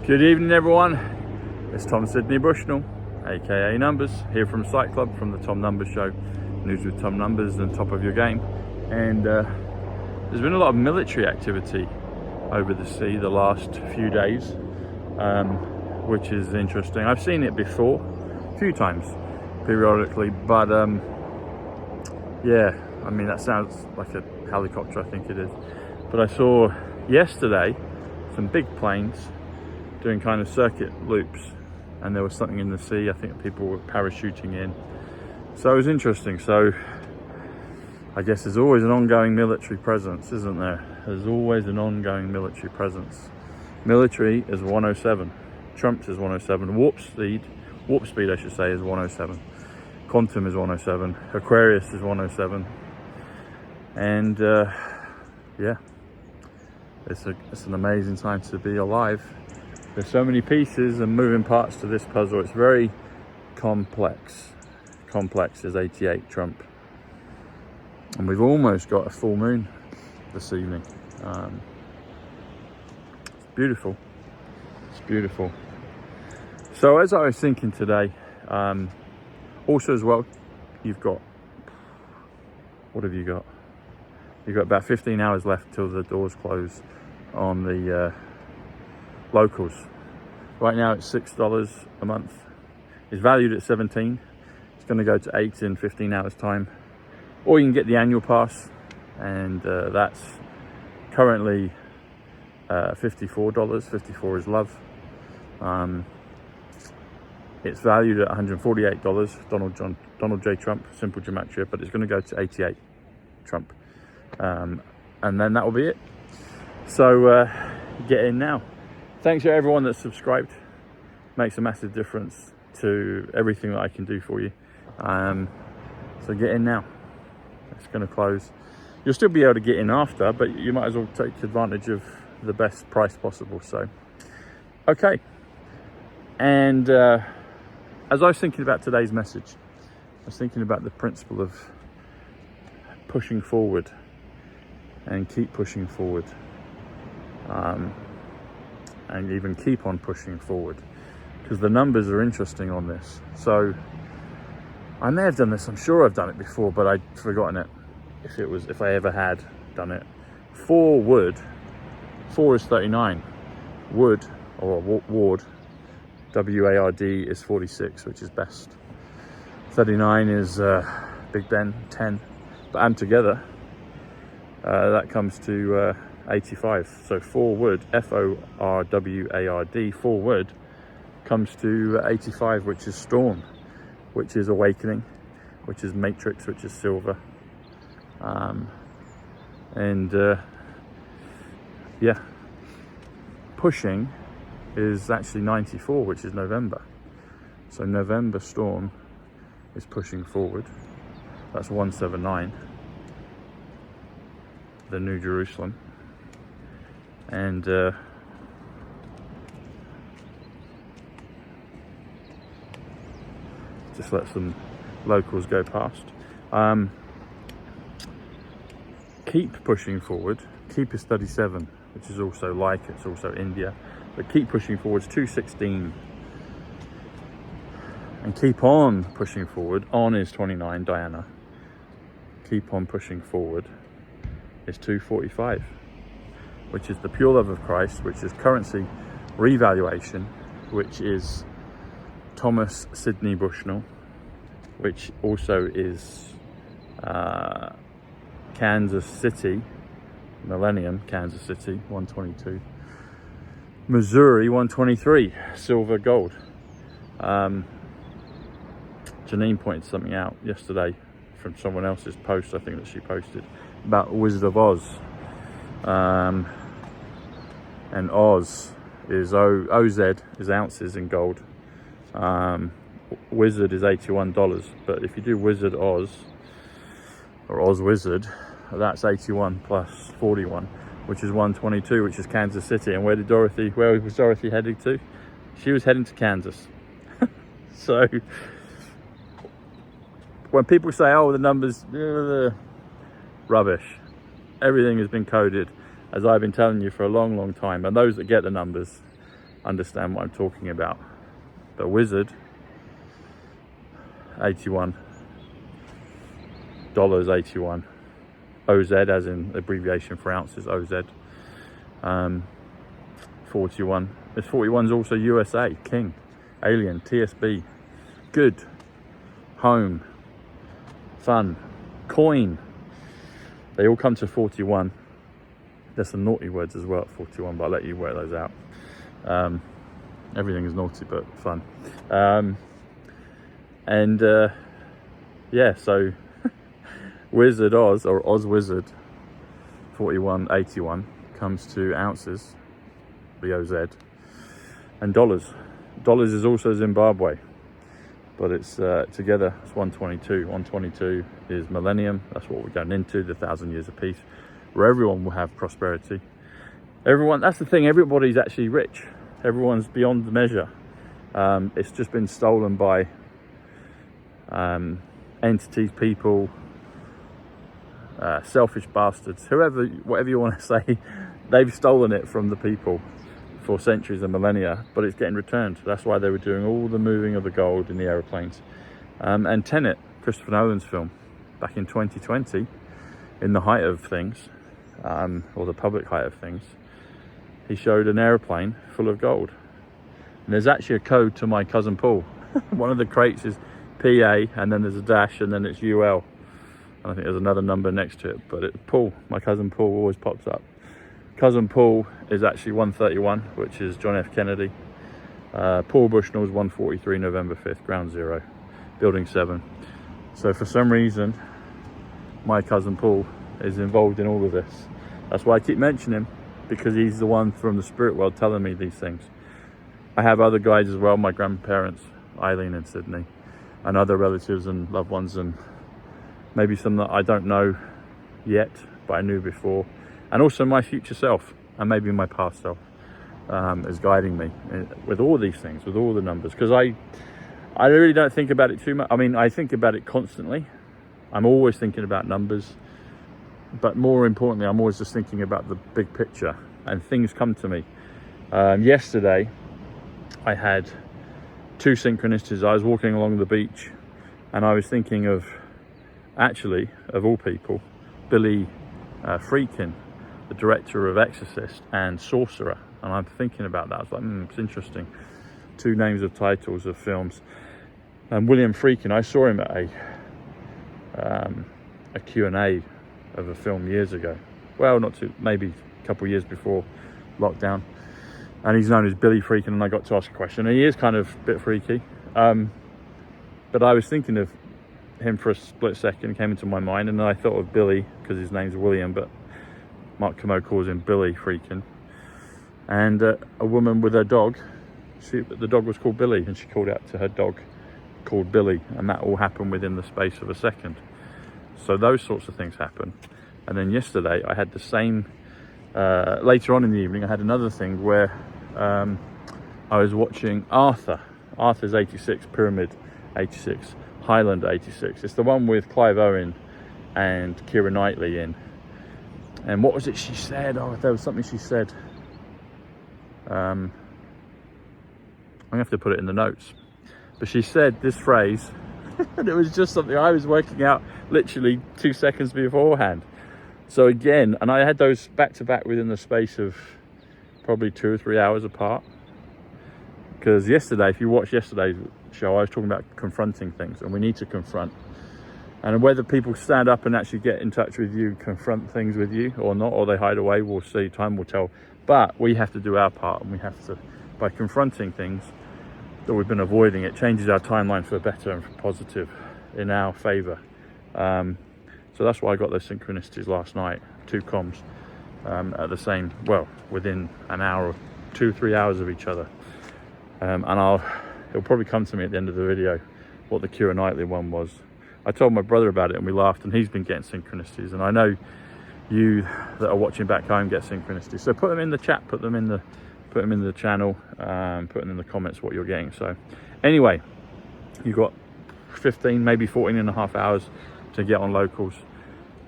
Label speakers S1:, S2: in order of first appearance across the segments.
S1: Good evening everyone, it's Tom Sydney Bushnell, aka Numbers, here from Psych Club, from the Tom Numbers show, news with Tom Numbers and top of your game. And there's been a lot of military activity over the sea the last few days, which is interesting. I've seen it before, a few times, periodically, but yeah, I mean that sounds like a helicopter, I think it is. But I saw yesterday some big planes doing kind of circuit loops, and there was something in the sea. I think people were parachuting in, so it was interesting. So I guess there's always an ongoing military presence, isn't there? There's always an ongoing military presence. Military is 107, Trump's is 107, warp speed I should say is 107, quantum is 107, Aquarius is 107, and yeah, it's an amazing time to be alive. There's so many pieces and moving parts to this puzzle. It's very complex. Complex is 88 Trump. And we've almost got a full moon this evening. It's beautiful. It's beautiful. So as I was thinking today, also as well, you've got, what have you got? You've got about 15 hours left till the doors close on the locals. Right now it's $6 a month. It's valued at 17. It's going to go to 8 in 15 hours time. Or you can get the annual pass, and that's currently $54. 54 is love. It's valued at $148. Donald J. Trump, simple gematria, but it's going to go to 88 Trump. And then that will be it. So get in now. Thanks to everyone that's subscribed. Makes a massive difference to everything that I can do for you. So get in now. It's going to close. You'll still be able to get in after, but you might as well take advantage of the best price possible. So, okay. And as I was thinking about today's message, I was thinking about the principle of pushing forward and keep pushing forward. And even keep on pushing forward, because the numbers are interesting on this. So I may have done this, I'm sure I've done it before, but I'd forgotten it, if I ever had done it. 4 wood, 4 is 39, wood, or ward, W-A-R-D is 46, which is best. 39 is Big Ben, 10, but add together, that comes to 85. So 4 wood, F-O-R-W-A-R-D, 4 wood comes to 85, which is storm, which is awakening, which is matrix, which is silver. Yeah, pushing is actually 94, which is November. So November storm is pushing forward. That's 179, the New Jerusalem. And just let some locals go past. Keep pushing forward. Keep is 37, which is also like, it's also India, but keep pushing forward is 216. And keep on pushing forward, on is 29, Diana. Keep on pushing forward is 245. Which is the pure love of Christ, which is currency revaluation, which is Thomas Sydney Bushnell, which also is Kansas City, Millennium, Kansas City, 122. Missouri, 123, silver, gold. Janine pointed something out yesterday from someone else's post, I think that she posted, about Wizard of Oz. And Oz is OZ is ounces in gold. Wizard is $81, but if you do Wizard Oz or Oz Wizard, that's 81 plus 41, which is 122, which is Kansas City. And where was Dorothy heading to? She was heading to Kansas. So when people say, oh, the numbers, rubbish. Everything has been coded, as I've been telling you for a long time. And those that get the numbers, understand what I'm talking about. But Wizard, $81, 81, OZ as in abbreviation for ounces, OZ, 41. This 41 is also USA, King, Alien, TSB, Good, Home, Fun, Coin. They all come to 41. There's some naughty words as well at 41, but I'll let you work those out. Everything is naughty but fun. Yeah, so Wizard Oz, or Oz Wizard 4181 comes to ounces, the OZ, and dollars. Dollars is also Zimbabwe, but it's together it's 122. 122 is millennium. That's what we're going into, the 1,000 years of peace, where everyone will have prosperity. Everyone, that's the thing, everybody's actually rich. Everyone's beyond the measure. It's just been stolen by entities, people, selfish bastards, whoever, whatever you want to say. They've stolen it from the people for centuries and millennia, but it's getting returned. That's why they were doing all the moving of the gold in the aeroplanes. And Tenet, Christopher Nolan's film, back in 2020, in the height of things, or the public height of things, he showed an aeroplane full of gold. And there's actually a code to my cousin Paul. One of the crates is PA, and then there's a dash, and then it's UL. And I think there's another number next to it, but Paul, my cousin Paul, always pops up. Cousin Paul is actually 131, which is John F. Kennedy. Paul Bushnell's 143, November 5th, Ground Zero, Building 7. So for some reason, my cousin Paul is involved in all of this. That's why I keep mentioning him, because he's the one from the spirit world telling me these things. I have other guides as well, my grandparents, Eileen in Sydney, and other relatives and loved ones, and maybe some that I don't know yet, but I knew before. And also my future self, and maybe my past self, is guiding me with all these things, with all the numbers. Because I really don't think about it too much. I mean, I think about it constantly. I'm always thinking about numbers. But more importantly, I'm always just thinking about the big picture, and things come to me. Yesterday, I had 2 synchronicities. I was walking along the beach, and I was thinking of, actually, of all people, Billy Friedkin, the director of Exorcist and Sorcerer. And I'm thinking about that. I was like, it's interesting. 2 names of titles of films. And William Friedkin, I saw him at a Q&A of a film years ago. Well, not too, maybe a couple of years before lockdown. And he's known as Billy Friedkin, and I got to ask a question. And he is kind of a bit freaky. But I was thinking of him for a split second, came into my mind, and then I thought of Billy, because his name's William, but Mark Comeau calls him Billy Friedkin. And a woman with her dog, the dog was called Billy, and she called out to her dog called Billy, and that all happened within the space of a second. So those sorts of things happen. And then yesterday I had the same, later on in the evening I had another thing where I was watching Arthur's 86, Pyramid 86, Highlander 86. It's the one with Clive Owen and Keira Knightley in. And what was it she said? Oh, there was something she said. I'm gonna have to put it in the notes. But she said this phrase, and it was just something I was working out literally 2 seconds beforehand. So again, and I had those back to back within the space of probably 2 or 3 hours apart. Because yesterday, if you watch yesterday's show, I was talking about confronting things, and we need to confront. And whether people stand up and actually get in touch with you, confront things with you or not, or they hide away, we'll see, time will tell. But we have to do our part, and we have to, by confronting things that we've been avoiding, it changes our timeline for better and for positive in our favor. So that's why I got those synchronicities last night, 2 comms at the same, well, within an hour, 2 or 3 hours of each other. And it'll probably come to me at the end of the video what the Keira Knightley one was. I told my brother about it and we laughed, and he's been getting synchronicities, and I know you that are watching back home get synchronicities. So put them in the chat, put them in the channel, put them in the comments what you're getting. So anyway, you've got 15, maybe 14 and a half hours to get on locals.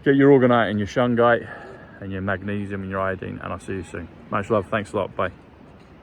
S1: Get your orgonite and your shungite and your magnesium and your iodine, and I'll see you soon. Much love, thanks a lot, bye.